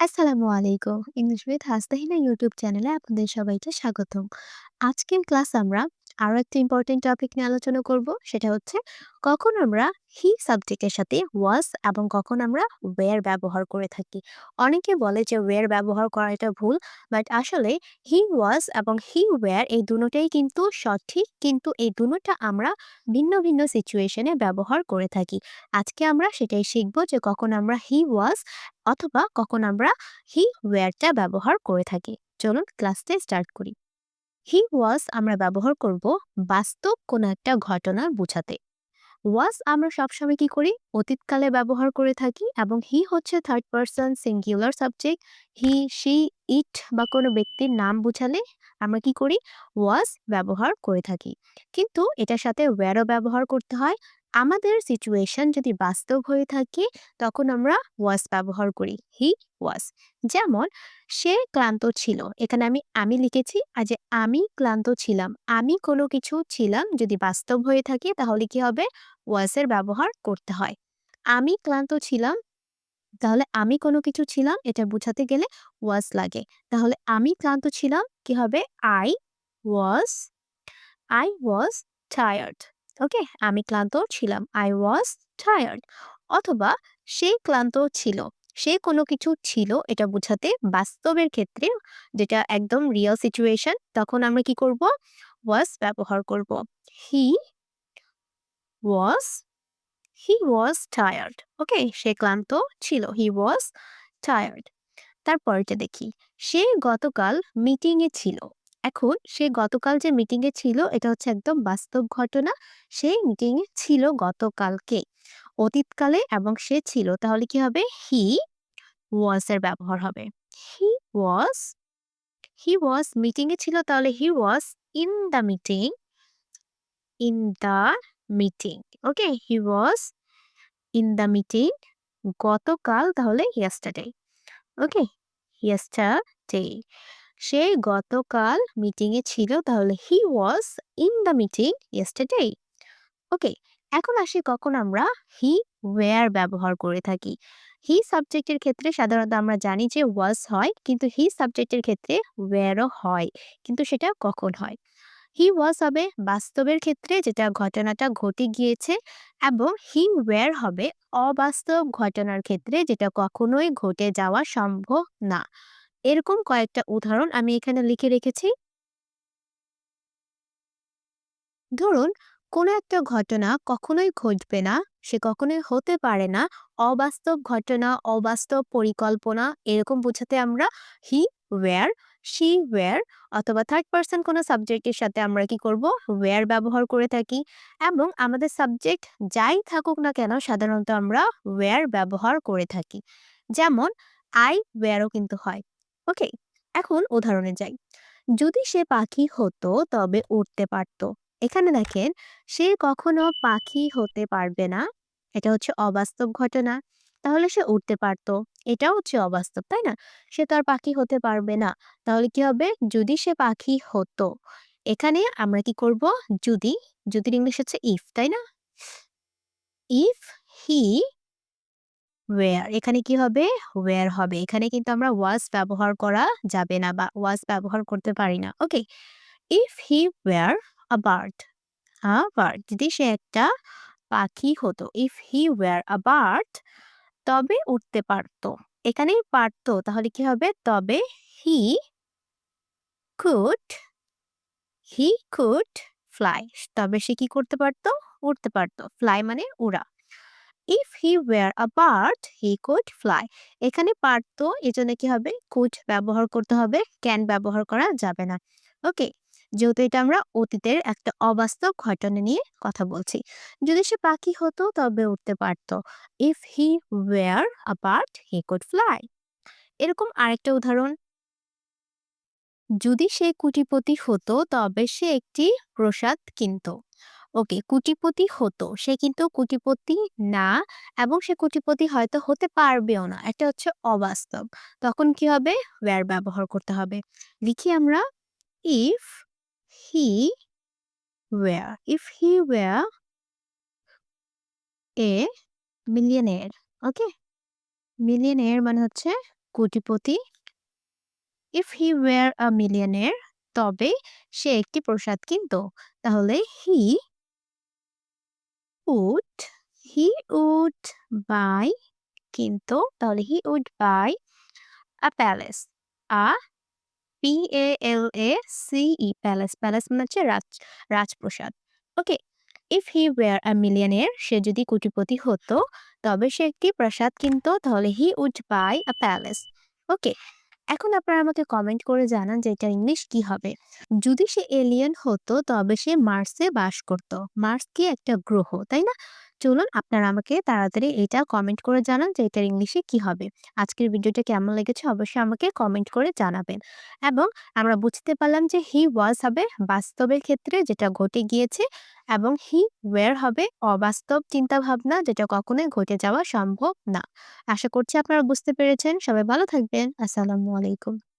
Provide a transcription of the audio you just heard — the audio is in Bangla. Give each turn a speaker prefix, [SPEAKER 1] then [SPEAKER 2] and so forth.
[SPEAKER 1] আসসালামু আলাইকুম। ইংলিশ উইথ হাসতাহিনা ইউটিউব চ্যানেলে আপনাদের সবাইকে স্বাগতম। আজকের ক্লাস আমরা আরো একটা ইম্পর্টেন্ট টপিক নিয়ে আলোচনা করব। সেটা হচ্ছে কখন আমরা হি সাবজেক্টের সাথে ওয়াজ এবং কখন আমরা ওয়্যার ব্যবহার করে থাকি। অনেকে বলে যে ওয়্যার ব্যবহার করা এটা ভুল, বাট আসলে হি ওয়াজ এবং হি ওয়্যার এই দুটোটাই কিন্তু সঠিক, কিন্তু এই দুটোটা আমরা ভিন্ন ভিন্ন সিচুয়েশনে ব্যবহার করে থাকি। আজকে আমরা সেটাই শিখব যে কখন আমরা হি ওয়াজ অথবা কখন আমরা হি ওয়্যারটা ব্যবহার করে থাকি। চলুন ক্লাসটা স্টার্ট করি। হি ওয়াজ আমরা ব্যবহার করব বাস্তব কোনো একটা ঘটনা বোঝাতে। ওয়াজ আমরা সবসময় কি করি, অতীতকালে ব্যবহার করে থাকি, এবং হি হচ্ছে third person singular subject. He, she, it বা কোনো ব্যক্তির নাম বোঝালে আমরা কি করি, ওয়াজ ব্যবহার করে থাকি। কিন্তু এটার সাথে ওয়্যারও ব্যবহার করতে হয়। আমাদের সিচুয়েশন যদি বাস্তব হয়ে থাকে তখন আমরা ওয়াজ ব্যবহার করি, হি ওয়াজ। যেমন সে ক্লান্ত ছিল, এখানে আমি লিখেছি, আর যে আমি ক্লান্ত ছিলাম, আমি কোনো কিছু ছিলাম যদি বাস্তব হয়ে থাকে তাহলে কি হবে, ওয়াজের ব্যবহার করতে হয়। আমি ক্লান্ত ছিলাম, তাহলে আমি কোনো কিছু ছিলাম এটা বোঝাতে গেলে ওয়াজ লাগে। তাহলে আমি ক্লান্ত ছিলাম কি হবে, ওয়াজ আই ওয়াজ টায়ার্ড। ওকে, আমি ক্লান্ত ছিলাম, আই ওয়াজ টায়ার্ড। অথবা সে ক্লান্ত ছিল, সে কোনো কিছু ছিল এটা বোঝাতে বাস্তবের ক্ষেত্রে, যেটা একদম রিয়েল সিচুয়েশন, তখন আমরা কি করব, ওয়াজ ব্যবহার করব। হি ওয়াজ হি ওয়াজ টায়ার্ড। ওকে, সে ক্লান্ত ছিল, হি ওয়াজ টায়ার্ড। তারপরটা দেখি, সে গতকাল মিটিংয়ে ছিল। এখন সে গতকাল যে মিটিংয়ে ছিল এটা হচ্ছে একদম বাস্তব ঘটনা। সে মিটিংয়ে ছিল গতকালকে, অতীতকালে, এবং সে ছিল, তাহলে কি হবে, হি ওয়াজ এর ব্যবহার হবে। হি ওয়াজ হি ওয়াজ মিটিংয়ে ছিল, তাহলে he was in the meeting, in the meeting. Okay, he was in the meeting গতকাল, তাহলে ইয়েস্টারডে। ওকে, ইয়েস্টারডে। সে গতকাল মিটিংয়ে ছিল, তাহলে he was in the meeting yesterday. Okay, এখন আসি কখন আমরা হি ওয়্যার ব্যবহার করে থাকি। হি সাবজেক্টের ক্ষেত্রে সাধারণত আমরা জানি যে ওয়াজ হয়, কিন্তু হি সাবজেক্টের ক্ষেত্রে ওয়্যারও হয়। কিন্তু সেটা কখন হয়, হি ওয়াজ হবে বাস্তবের ক্ষেত্রে যেটা ঘটনাটা ঘটে গিয়েছে, এবং হি ওয়্যার হবে অবাস্তব ঘটনার ক্ষেত্রে যেটা কখনোই ঘটে যাওয়া সম্ভব না। এরকম কয়েকটা উদাহরণ আমি এখানে লিখে রেখেছি। ধরুন, কোনো একটা ঘটনা কখনোই ঘটবে না, সে কখনোই হতে পারে না, অবাস্তব ঘটনা, অবাস্তব পরিকল্পনা, এরকম বোঝাতে আমরা হি ওয়্যার, শি ওয়্যার অথবা থার্ড পারসন কোনো সাবজেক্টের সাথে আমরা কি করব, ওয়্যার ব্যবহার করে থাকি। এবং আমাদের সাবজেক্ট যাই থাকুক না কেন সাধারণত আমরা ওয়্যার ব্যবহার করে থাকি। যেমন আই ওয়্যারও কিন্তু হয়। ওকে, এখন উদাহরণে যাই। যদি সে পাখি হতো তবে উড়তে পারত। এখানে দেখেন, সে কখনো পাখি হতে পারবে না, এটা হচ্ছে অবাস্তব ঘটনা। তাহলে সে উড়তে পারত, এটাও হচ্ছে অবাস্তব, তাই না? সে তো আর পাখি হতে পারবে না, তাহলে কি হবে, যদি সে পাখি হতো। এখানে আমরা কি করব, যদি, যদির ইংলিশ হচ্ছে ইফ, তাই না? ইফ হি ওয়্যার, এখানে কি হবে, ওয়্যার হবে। এখানে কিন্তু আমরা ওয়াজ ব্যবহার করা যাবে না বা ওয়াজ ব্যবহার করতে পারি না। Okay, if he were a bird, bird, যদি সে একটা পাখি হতো, if he were a bird, তবে উঠতে পারতো। এখানেই পারতো, তাহলে কি হবে, তবে he could he could fly, তবে সে কি করতে পারতো, উঠতে পারতো। ফ্লাই মানে উড়া। If he were a bird he could fly, এখানে পারতো, এজন্য কি হবে, কুড ব্যবহার করতে হবে, ক্যান ব্যবহার করা যাবে না। ওকে, যেহেতু এটা আমরা অতীতের একটা অবাস্তব ঘটনা নিয়ে কথা বলছি। যদি সে পাখি হতো তবে উঠতে পারতো, if he were a bird he could fly. এরকম আরেকটা উদাহরণ, যদি সে কোটিপতি হতো তবে সে একটি প্রসাদ কিনতো। ওকে, কোটিপতি হতো, সে কিন্তু কোটিপতি না, এবং সে কোটিপতি হয়তো হতে পারবেও না, এটা হচ্ছে অবাস্তব। তখন কি হবে, ওয়্যার ব্যবহার করতে হবে। লিখি আমরা, if he were a millionaire. Okay, millionaire মানে হচ্ছে কোটিপতি, if he were a millionaire, তবে সে একটি প্রাসাদ কিনত। তাহলে উড হি উড বাই, কিনত, তাহলে he would buy a palace, a PALACE, palace, palace মানে হচ্ছে রাজপ্রাসাদ। Okay? If he were a millionaire, সে যদি কোটিপতি হতো, তবে সে একটি প্রাসাদ কিনত, তাহলে he would buy a palace. Okay? এখন আপনারা আমাকে কমেন্ট করে জানান যে এটার ইংলিশ কি হবে? যদি সে এলিয়েন হতো তবে সে মার্সে বাস করত। মার্স কি একটা গ্রহ, তাই না? চলুন আপনারা আমাকে তাড়াতাড়ি এটা কমেন্ট করে জানান যে এটার ইংলিশে কি হবে? আজকের ভিডিওটা কেমন লেগেছে অবশ্যই আমাকে কমেন্ট করে জানাবেন। এবং আমরা বুঝতে পারলাম যে হি ওয়াজ হবে বাস্তবের ক্ষেত্রে যেটা ঘটে গিয়েছে, এবং হি ওয়্যার হবে অবাস্তব চিন্তাভাবনা যেটা কখনোই ঘটে যাওয়া সম্ভব না। আশা করছি আপনারা বুঝতে পেরেছেন। সবাই ভালো থাকবেন। আসসালামু আলাইকুম।